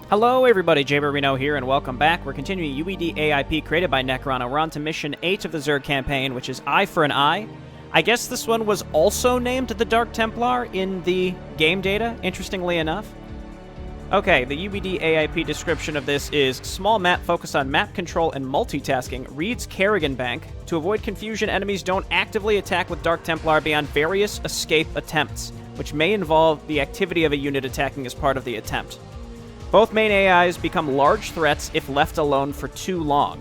Hello everybody, Jay Reno here, and welcome back. We're continuing UEDAIP created by Nekron, and we're on to Mission 8 of the Zerg campaign, which is Eye for an Eye. I guess this one was also named the Dark Templar in the game data, interestingly enough. Okay, the UEDAIP description of this is small map focused on map control and multitasking, reads Kerrigan Bank. To avoid confusion, enemies don't actively attack with Dark Templar beyond various escape attempts, which may involve the activity of a unit attacking as part of the attempt. Both main AIs become large threats if left alone for too long.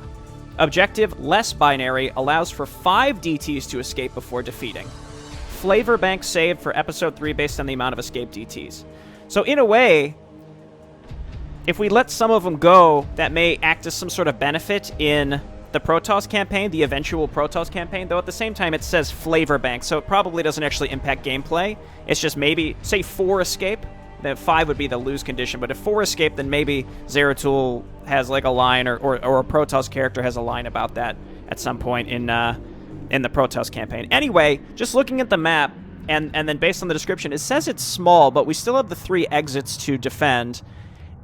Objective, less binary, allows for 5 DTs to escape before defeating. Flavor bank saved for Episode 3 based on the amount of escape DTs. So in a way, if we let some of them go, that may act as some sort of benefit in the Protoss campaign, the eventual Protoss campaign, though at the same time it says flavor bank, so it probably doesn't actually impact gameplay. It's just maybe, say 4 escape, then 5 would be the lose condition, but if 4 escape, then maybe Zeratul has like a line, or a Protoss character has a line about that at some point in the Protoss campaign. Anyway, just looking at the map, and then based on the description, it says it's small, but we still have the 3 exits to defend,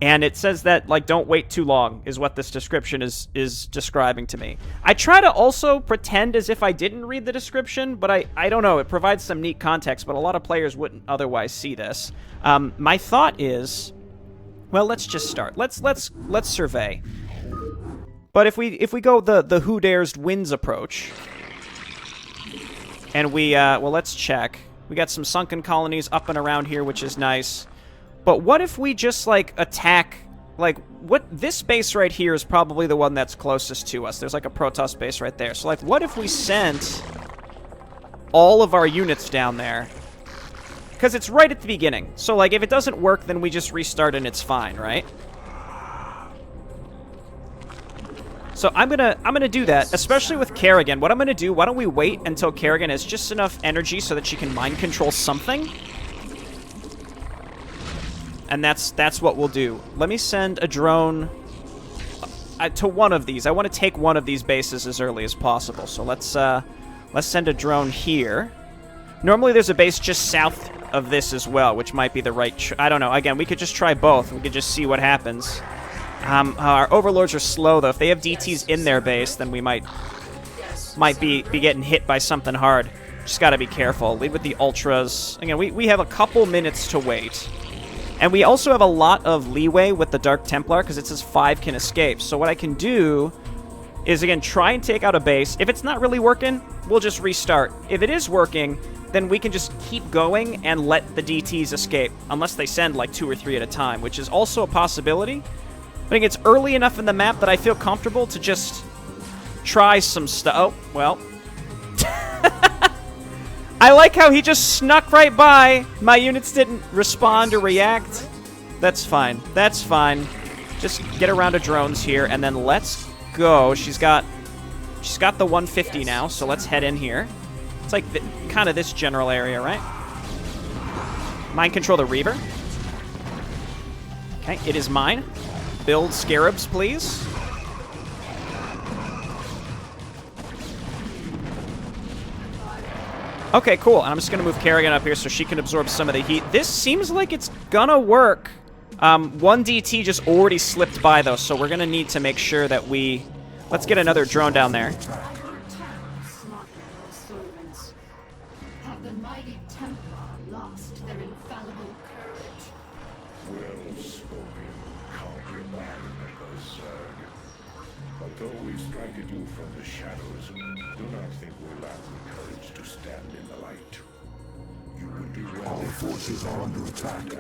and it says that, like, don't wait too long, is what this description is describing to me. I try to also pretend as if I didn't read the description, but I don't know, it provides some neat context, but a lot of players wouldn't otherwise see this. My thought is, well, let's just start. Let's survey. But if we go the who dares wins approach, and well, let's check. We got some sunken colonies up and around here, which is nice. But what if we just, like, attack, like, this base right here is probably the one that's closest to us. There's, like, a Protoss base right there. So, like, what if we sent all of our units down there? Because it's right at the beginning. So, like, if it doesn't work, then we just restart and it's fine, right? So I'm gonna do that, especially with Kerrigan. What I'm gonna do, why don't we wait until Kerrigan has just enough energy so that she can mind control something? And that's what we'll do. Let me send a drone to one of these. I want to take one of these bases as early as possible. So let's send a drone here. Normally there's a base just south of this as well, which might be the right... I don't know. Again, we could just try both. We could just see what happens. Our overlords are slow, though. If they have DTs in their base, then we might be getting hit by something hard. Just got to be careful. Lead with the ultras. Again, we have a couple minutes to wait. And we also have a lot of leeway with the Dark Templar, because it says 5 can escape. So what I can do is, again, try and take out a base. If it's not really working, we'll just restart. If it is working, then we can just keep going and let the DTs escape, unless they send like 2 or 3 at a time, which is also a possibility. I think it's early enough in the map that I feel comfortable to just try some stuff. Oh, well. I like how he just snuck right by. My units didn't respond or react. That's fine. That's fine. Just get around to drones here, and then let's go. She's got the 150 now, so let's head in here. It's like kind of this general area, right? Mind control the Reaver. Okay, it is mine. Build Scarabs, please. Okay, cool. And I'm just going to move Kerrigan up here so she can absorb some of the heat. This seems like it's going to work. 1 DT just already slipped by, though, so we're going to need to make sure that we... Let's get another drone down there. Though we strike at you from the shadows, do not think we lack the courage to stand in the light. You would do well. Our forces are under attack. You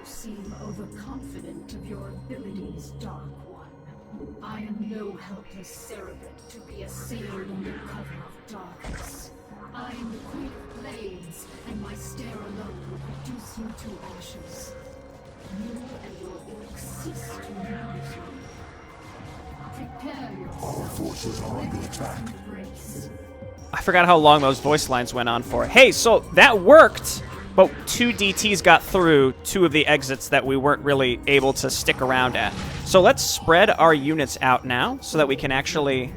seem overconfident of your abilities, Dark One. I am no helpless surrogate to be assailed under cover of darkness. I am the Queen of Blades, and my stare alone will reduce you to ashes. You and your ilk cease to notice you. Our forces are under attack. I forgot how long those voice lines went on for. Hey, so that worked, but 2 DTs got through 2 of the exits that we weren't really able to stick around at. So let's spread our units out now so that we can actually...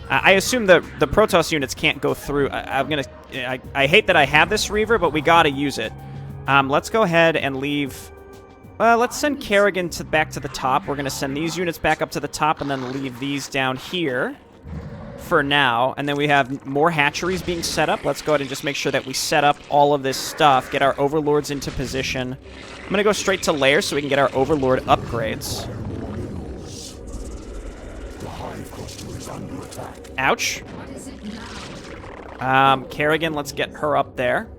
I assume the Protoss units can't go through. I hate that I have this Reaver, but we gotta use it. Let's go ahead and leave Let's send Kerrigan back to the top. We're going to send these units back up to the top and then leave these down here for now. And then we have more hatcheries being set up. Let's go ahead and just make sure that we set up all of this stuff, get our overlords into position. I'm going to go straight to layers so we can get our overlord upgrades. Ouch. Kerrigan, let's get her up there.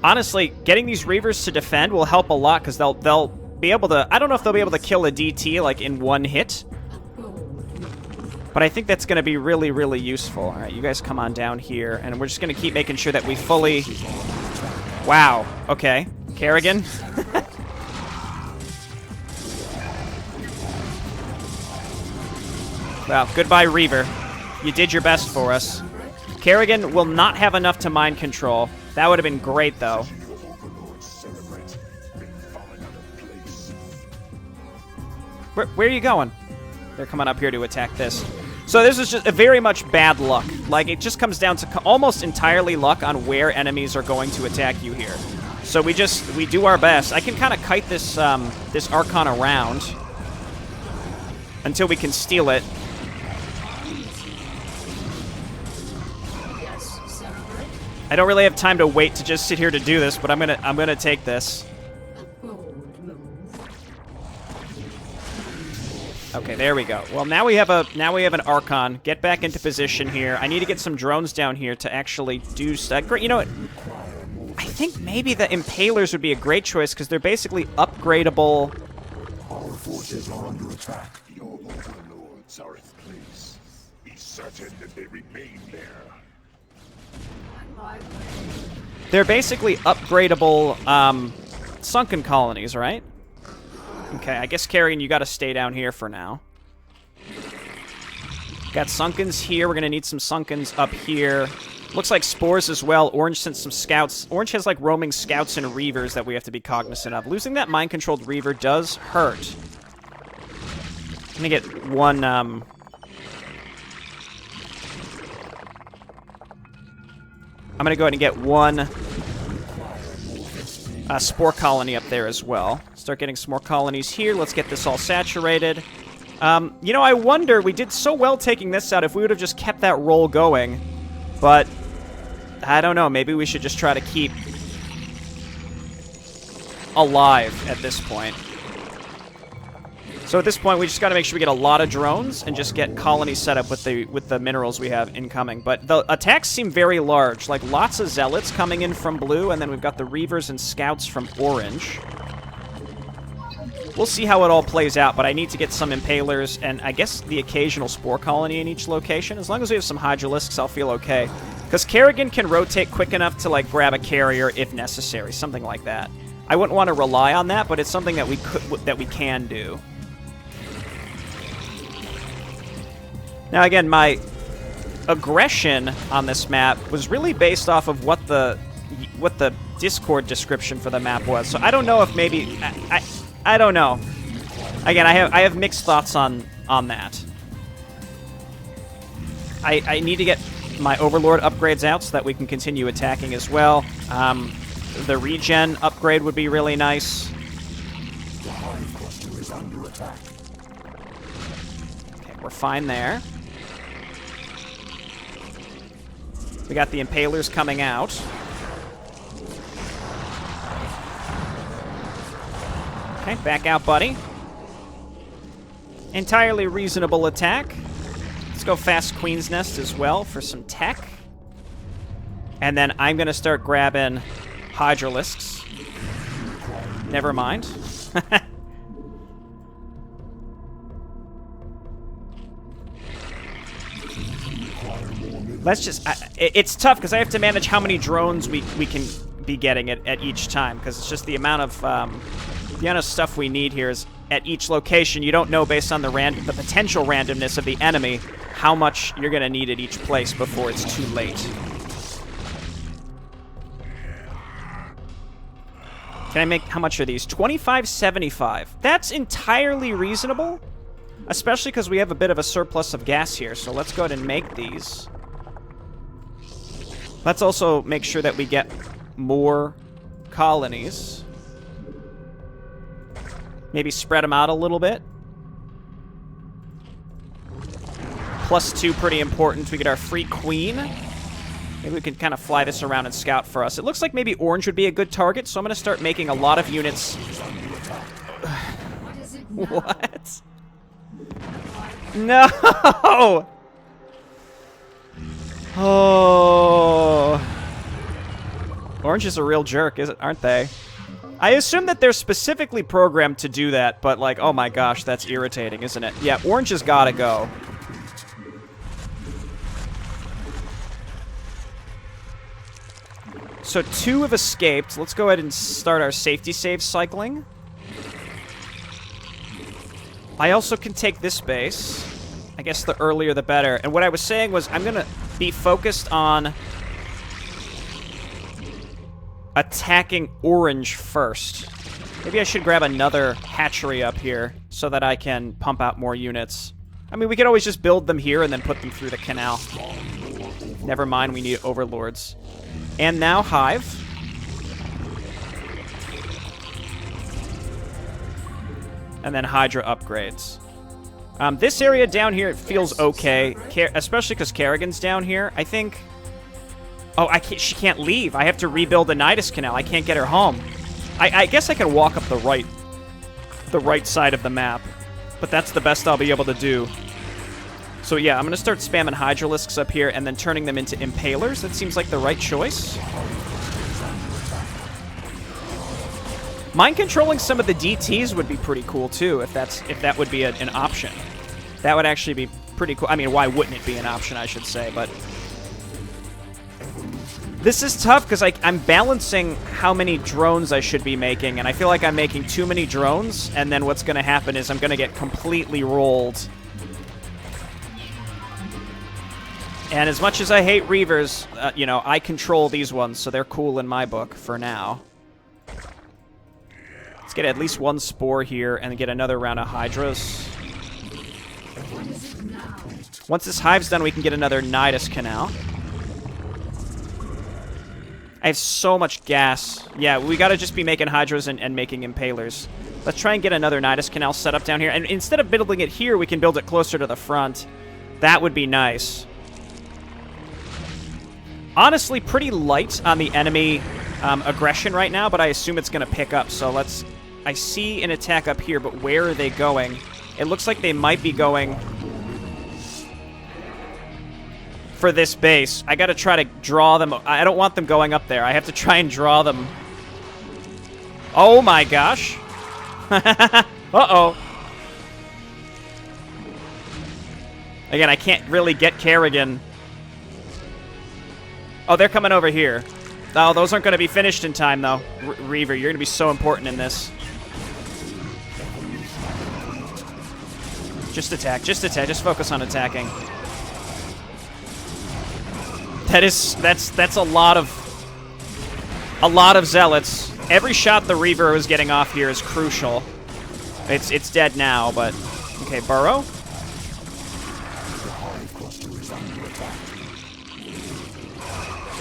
Honestly, getting these Reavers to defend will help a lot because they'll be able to... I don't know if they'll be able to kill a DT like in one hit, but I think that's going to be really, really useful. All right, you guys come on down here, and we're just going to keep making sure that we fully... Wow. Okay. Kerrigan. Well, goodbye, Reaver. You did your best for us. Kerrigan will not have enough to mind control. That would have been great, though. Where are you going? They're coming up here to attack this. So this is just a very much bad luck. Like, it just comes down to almost entirely luck on where enemies are going to attack you here. So we do our best. I can kind of kite this this Archon around until we can steal it. I don't really have time to wait to just sit here to do this, but I'm gonna take this. Okay, there we go. Well, now we have an Archon. Get back into position here. I need to get some drones down here to actually do stuff. You know what? I think maybe the Impalers would be a great choice because they're basically upgradable. Our forces are under attack. Your overlords are in place. Be certain that they remain there. They're basically upgradable sunken colonies, right? Okay, I guess, Kerrigan, you gotta stay down here for now. Got Sunkens here. We're gonna need some Sunkens up here. Looks like Spores as well. Orange sent some scouts. Orange has, like, roaming scouts and Reavers that we have to be cognizant of. Losing that mind-controlled Reaver does hurt. I'm gonna get one, I'm gonna go ahead and get one Spore colony up there as well. Start getting some more colonies here. Let's get this all saturated. You know, I wonder, we did so well taking this out if we would have just kept that roll going. But, I don't know, maybe we should just try to keep alive at this point. So at this point, we just got to make sure we get a lot of drones and just get colonies set up with the minerals we have incoming. But the attacks seem very large, like lots of zealots coming in from blue, and then we've got the Reavers and scouts from orange. We'll see how it all plays out, but I need to get some Impalers and I guess the occasional Spore colony in each location. As long as we have some Hydralisks, I'll feel okay. Because Kerrigan can rotate quick enough to, like, grab a carrier if necessary, something like that. I wouldn't want to rely on that, but it's something that we can do. Now, again, my aggression on this map was really based off of what the Discord description for the map was. So I don't know if maybe... I don't know. Again, I have mixed thoughts on that. I need to get my Overlord upgrades out so that we can continue attacking as well. The regen upgrade would be really nice. The hive cluster is under attack. Okay, we're fine there. We got the Impalers coming out. Okay, back out, buddy. Entirely reasonable attack. Let's go fast Queen's Nest as well for some tech. And then I'm going to start grabbing Hydralisks. Never mind. Let's just... it's tough because I have to manage how many drones we can be getting at each time, because it's just the amount of stuff we need here is at each location. You don't know based on the potential randomness of the enemy how much you're going to need at each place before it's too late. Can I make... how much are these? 25.75. That's entirely reasonable, especially because we have a bit of a surplus of gas here. So let's go ahead and make these. Let's also make sure that we get more colonies. Maybe spread them out a little bit. +2 pretty important. We get our free queen. Maybe we can kind of fly this around and scout for us. It looks like maybe orange would be a good target, so I'm going to start making a lot of units. What? No! Oh. Orange is a real jerk, aren't they? I assume that they're specifically programmed to do that, but like, oh my gosh, that's irritating, isn't it? Yeah, orange has gotta go. So 2 have escaped. Let's go ahead and start our safety save cycling. I also can take this base. I guess the earlier the better. And what I was saying was I'm going to be focused on attacking orange first. Maybe I should grab another hatchery up here so that I can pump out more units. I mean, we could always just build them here and then put them through the canal. Never mind, we need overlords. And now Hive. And then Hydra upgrades. This area down here, it feels okay, especially because Kerrigan's down here. I think... Oh, she can't leave. I have to rebuild the Nidus Canal. I can't get her home. I guess I can walk up the right side of the map. But that's the best I'll be able to do. So yeah, I'm going to start spamming Hydralisks up here and then turning them into Impalers. That seems like the right choice. Mind controlling some of the DTs would be pretty cool too, if that would be an option. That would actually be pretty cool. I mean, why wouldn't it be an option, I should say, but... This is tough because I'm balancing how many drones I should be making, and I feel like I'm making too many drones, and then what's going to happen is I'm going to get completely rolled. And as much as I hate Reavers, you know, I control these ones, so they're cool in my book for now. Let's get at least 1 Spore here and get another round of Hydras. Once this Hive's done, we can get another Nidus Canal. I have so much gas. Yeah, we gotta just be making Hydras and making Impalers. Let's try and get another Nidus Canal set up down here. And instead of building it here, we can build it closer to the front. That would be nice. Honestly, pretty light on the enemy aggression right now, but I assume it's going to pick up. So let's... I see an attack up here, but where are they going? It looks like they might be going for this base. I got to try to draw them. I don't want them going up there. I have to try and draw them. Oh my gosh. Uh-oh. Again, I can't really get Kerrigan. Oh, they're coming over here. Oh, those aren't going to be finished in time, though. Reaver, you're going to be so important in this. Just attack. Just attack. Just focus on attacking. That's a lot of zealots. Every shot the Reaver is getting off here is crucial. It's dead now, but okay, Burrow.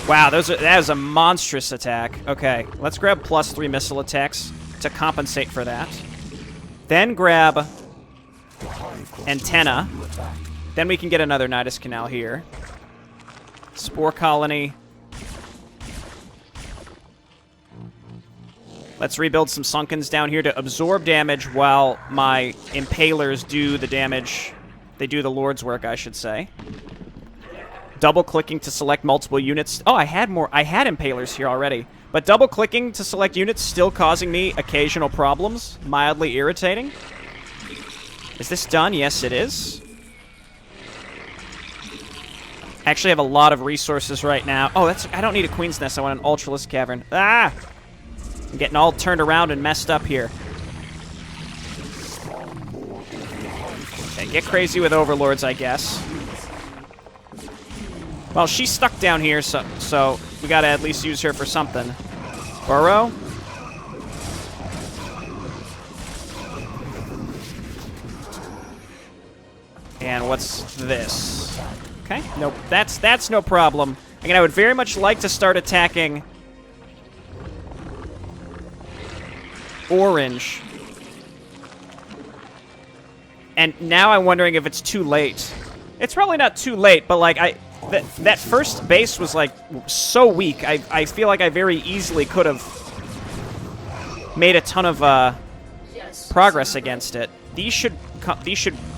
Wow, that is a monstrous attack. Okay, let's grab +3 missile attacks to compensate for that. Then grab Antenna. Then we can get another Nidus Canal here. Spore Colony. Let's rebuild some Sunkens down here to absorb damage while my Impalers do the damage. They do the Lord's work, I should say. Double-clicking to select multiple units. Oh, I had Impalers here already. But double-clicking to select units still causing me occasional problems. Mildly irritating. Is this done? Yes, it is. I actually have a lot of resources right now. Oh, I don't need a Queen's Nest. I want an Ultralisk Cavern. Ah! I'm getting all turned around and messed up here. Okay, get crazy with Overlords, I guess. Well, she's stuck down here, so we gotta at least use her for something. Burrow. And what's this? Okay, nope, that's no problem. Again, I would very much like to start attacking orange. And now I'm wondering if it's too late. It's probably not too late, but like that first base was like so weak. I feel like I very easily could have made a ton of progress against it. These should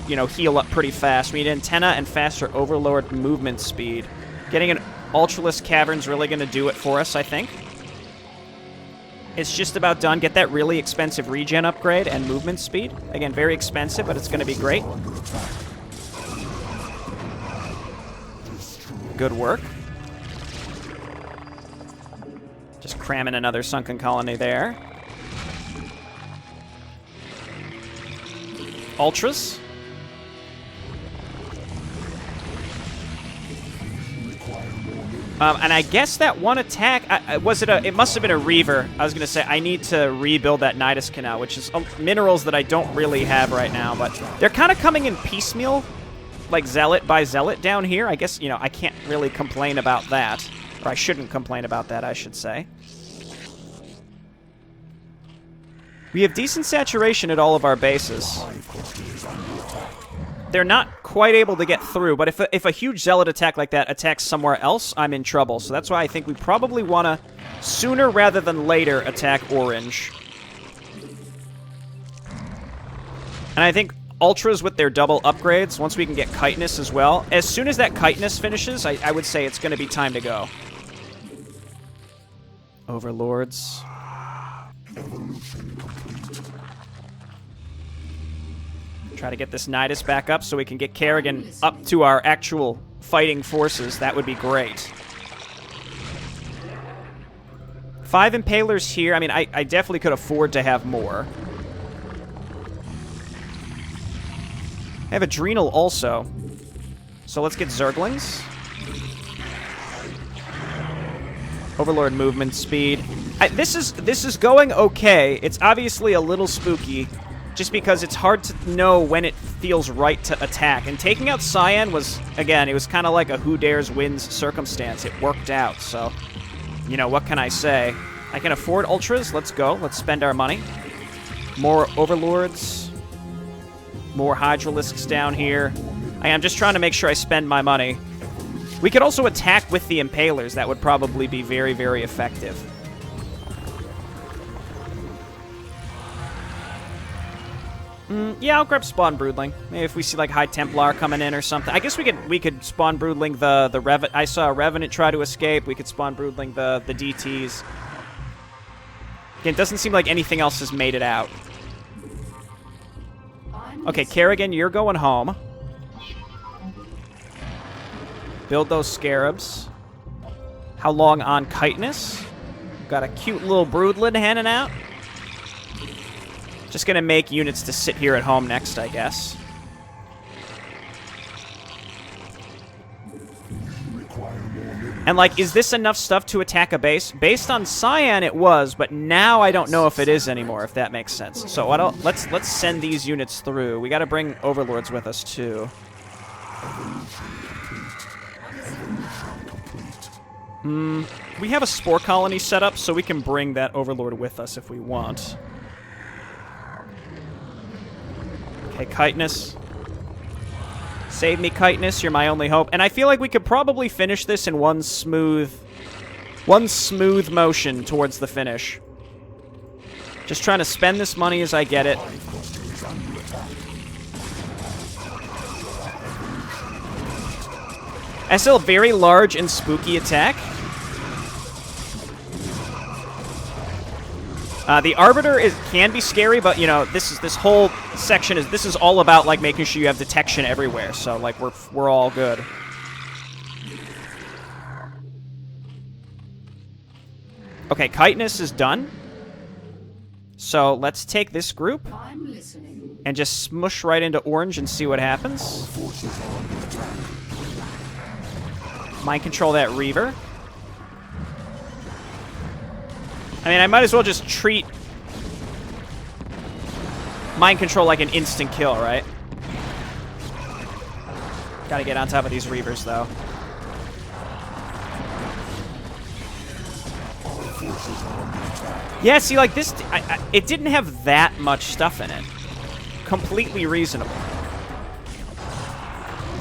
you know, heal up pretty fast. We need antenna and faster overlord movement speed. Getting an Ultralisk Cavern's really going to do it for us, I think. It's just about done. Get that really expensive regen upgrade and movement speed. Again, very expensive, but it's going to be great. Good work. Just cramming another sunken colony there. Ultras. And I guess that one attack, it must have been a Reaver. I was going to say, I need to rebuild that Nidus Canal, which is minerals that I don't really have right now, but they're kind of coming in piecemeal, like Zealot by Zealot down here. I guess, you know, I can't really complain about that. Or I shouldn't complain about that, I should say. We have decent saturation at all of our bases. They're not quite able to get through, but if a huge Zealot attack like that attacks somewhere else, I'm in trouble. So that's why I think we probably want to, sooner rather than later, attack orange. And I think Ultras with their double upgrades, once we can get Chitinous as well, as soon as that Chitinous finishes, I would say it's going to be time to go. Overlords. Try to get this Nidus back up so we can get Kerrigan up to our actual fighting forces. That would be great. 5 Impalers here. I mean, I definitely could afford to have more. I have Adrenal also. So let's get Zerglings. Overlord movement speed. This is going okay. It's obviously a little spooky, just because it's hard to know when it feels right to attack. And taking out Cyan was, again, it was kind of like a who dares wins circumstance. It worked out, so, you know, what can I say? I can afford Ultras. Let's go. Let's spend our money. More Overlords. More Hydralisks down here. I am just trying to make sure I spend my money. We could also attack with the Impalers. That would probably be very, very effective. Yeah, I'll grab Spawn Broodling. Maybe if we see like High Templar coming in or something. I guess we could Spawn Broodling the Revenant. I saw a Revenant try to escape. We could Spawn Broodling the DTs. Again, it doesn't seem like anything else has made it out. Okay, Kerrigan, you're going home. Build those Scarabs. How long on Chitinous? Got a cute little Broodlid handing out. Just gonna make units to sit here at home next, I guess. And, like, is this enough stuff to attack a base? Based on Cyan, it was, but now I don't know if it is anymore, if that makes sense. So let's send these units through. We gotta bring Overlords with us, too. We have a Spore Colony set up, so we can bring that Overlord with us if we want. Okay, Chitinous. Save me, Chitinous. You're my only hope. And I feel like we could probably finish this in one smooth motion towards the finish. Just trying to spend this money as I get it. That's still a very large and spooky attack. The Arbiter can be scary, but you know this whole section is all about like making sure you have detection everywhere. So like we're all good. Okay, Chitinous is done. So let's take this group and just smush right into orange and see what happens. Mind control that Reaver. I mean, I might as well just treat mind control like an instant kill, right? Gotta get on top of these Reavers, though. Yeah, see, like, this... it didn't have that much stuff in it. Completely reasonable.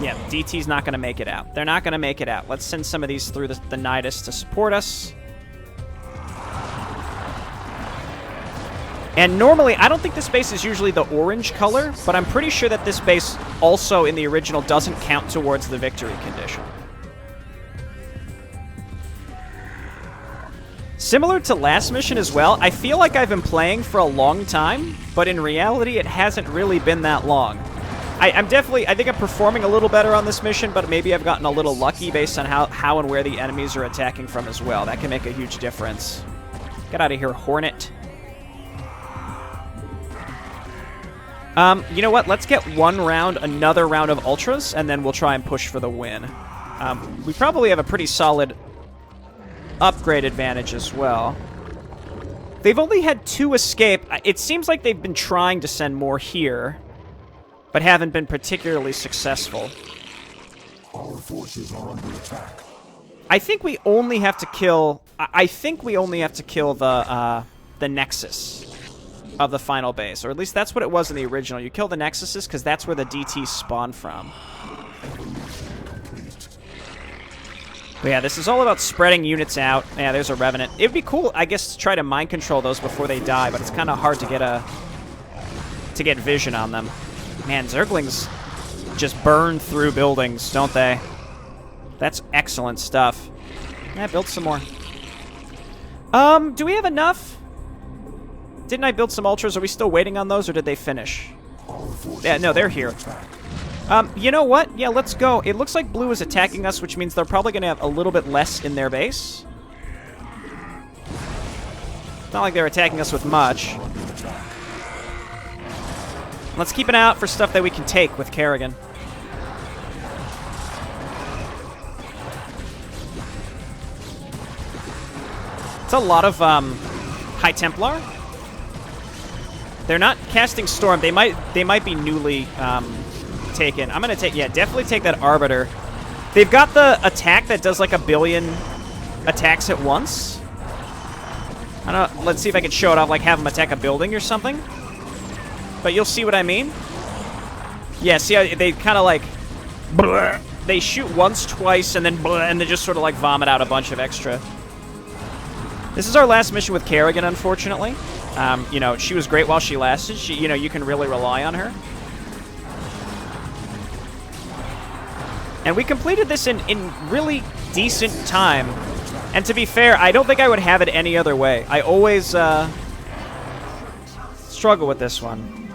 Yeah, DT's not going to make it out. They're not going to make it out. Let's send some of these through the Nidus to support us. And normally, I don't think this base is usually the orange color, but I'm pretty sure that this base also in the original doesn't count towards the victory condition. Similar to last mission as well, I feel like I've been playing for a long time, but in reality, it hasn't really been that long. I think I'm performing a little better on this mission, but maybe I've gotten a little lucky based on how and where the enemies are attacking from as well. That can make a huge difference. Get out of here, Hornet. You know what? Let's get another round of Ultras, and then we'll try and push for the win. We probably have a pretty solid upgrade advantage as well. They've only had 2 escape. It seems like they've been trying to send more here, but haven't been particularly successful. Our forces are under attack. I think we only have to kill... I think we only have to kill the Nexus of the final base, or at least that's what it was in the original. You kill the Nexuses because that's where the DTs spawn from. But yeah, this is all about spreading units out. Yeah, there's a Revenant. It would be cool, I guess, to try to mind control those before they die, but it's kind of hard to get vision on them. Man, Zerglings just burn through buildings, don't they? That's excellent stuff. Yeah, build some more. Do we have enough? Didn't I build some Ultras? Are we still waiting on those, or did they finish? Yeah, no, they're here. You know what? Yeah, let's go. It looks like blue is attacking us, which means they're probably going to have a little bit less in their base. It's not like they're attacking us with much. Let's keep an eye out for stuff that we can take with Kerrigan. It's a lot of High Templar. They're not casting Storm. They might be newly taken. I'm gonna take, yeah, definitely take that Arbiter. They've got the attack that does like 1 billion attacks at once. I don't know, let's see if I can show it off, like have them attack a building or something. But you'll see what I mean. Yeah, see how they kind of like they shoot once, twice, and then and they just sort of like vomit out a bunch of extra. This is our last mission with Kerrigan, unfortunately. You know, she was great while she lasted. You know, you can really rely on her. And we completed this in really decent time. And to be fair, I don't think I would have it any other way. I always struggle with this one.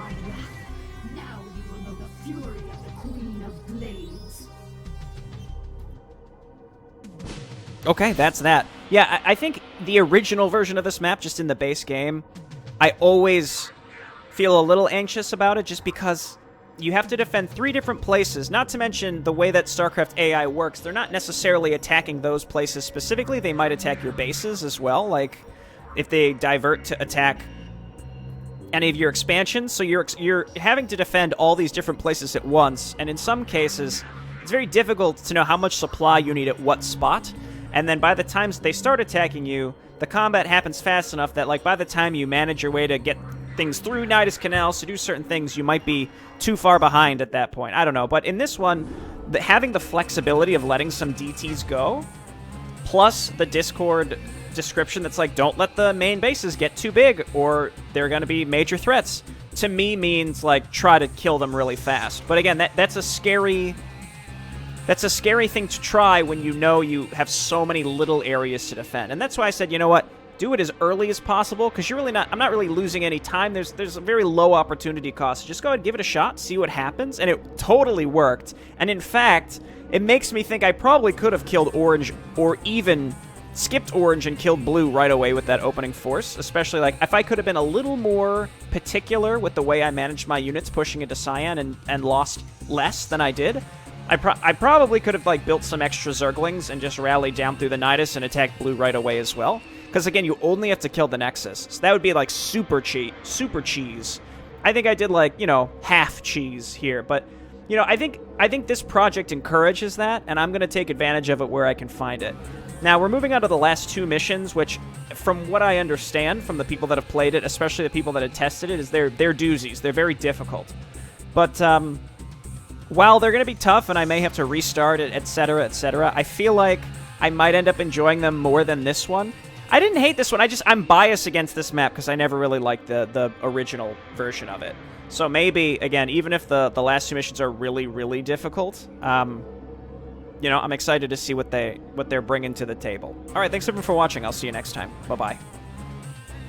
Now you will know the fury of the Queen of Blades. Okay, that's that. Yeah, I think the original version of this map, just in the base game, I always feel a little anxious about it just because you have to defend 3 different places, not to mention the way that StarCraft AI works. They're not necessarily attacking those places specifically. They might attack your bases as well, like if they divert to attack any of your expansions. So you're having to defend all these different places at once, and in some cases, it's very difficult to know how much supply you need at what spot. And then by the time they start attacking you, the combat happens fast enough that, like, by the time you manage your way to get things through Nidus Canals to do certain things, you might be too far behind at that point. I don't know. But in this one, having the flexibility of letting some DTs go, plus the Discord description that's like, don't let the main bases get too big or they're going to be major threats, to me means, like, try to kill them really fast. But again, that's a scary... That's a scary thing to try when you know you have so many little areas to defend. And that's why I said, you know what? Do it as early as possible, because you're really not... I'm not really losing any time. There's a very low opportunity cost. Just go ahead and give it a shot, see what happens. And it totally worked. And in fact, it makes me think I probably could have killed orange, or even skipped orange and killed blue right away with that opening force. Especially, like, if I could have been a little more particular with the way I managed my units pushing into Cyan and lost less than I did... I probably could have, like, built some extra Zerglings and just rallied down through the Nidus and attacked blue right away as well. Because, again, you only have to kill the Nexus. So that would be, like, super cheese. I think I did, like, you know, half cheese here. But, you know, I think this project encourages that, and I'm going to take advantage of it where I can find it. Now, we're moving on to the last 2 missions, which, from what I understand from the people that have played it, especially the people that have tested it, is they're doozies. They're very difficult. But while they're going to be tough and I may have to restart it, etc., etc., I feel like I might end up enjoying them more than this one. I didn't hate this one. I'm biased against this map because I never really liked the original version of it. So maybe, again, even if the last 2 missions are really, really difficult, you know, I'm excited to see what they're bringing to the table. All right, thanks everyone for watching. I'll see you next time. Bye-bye.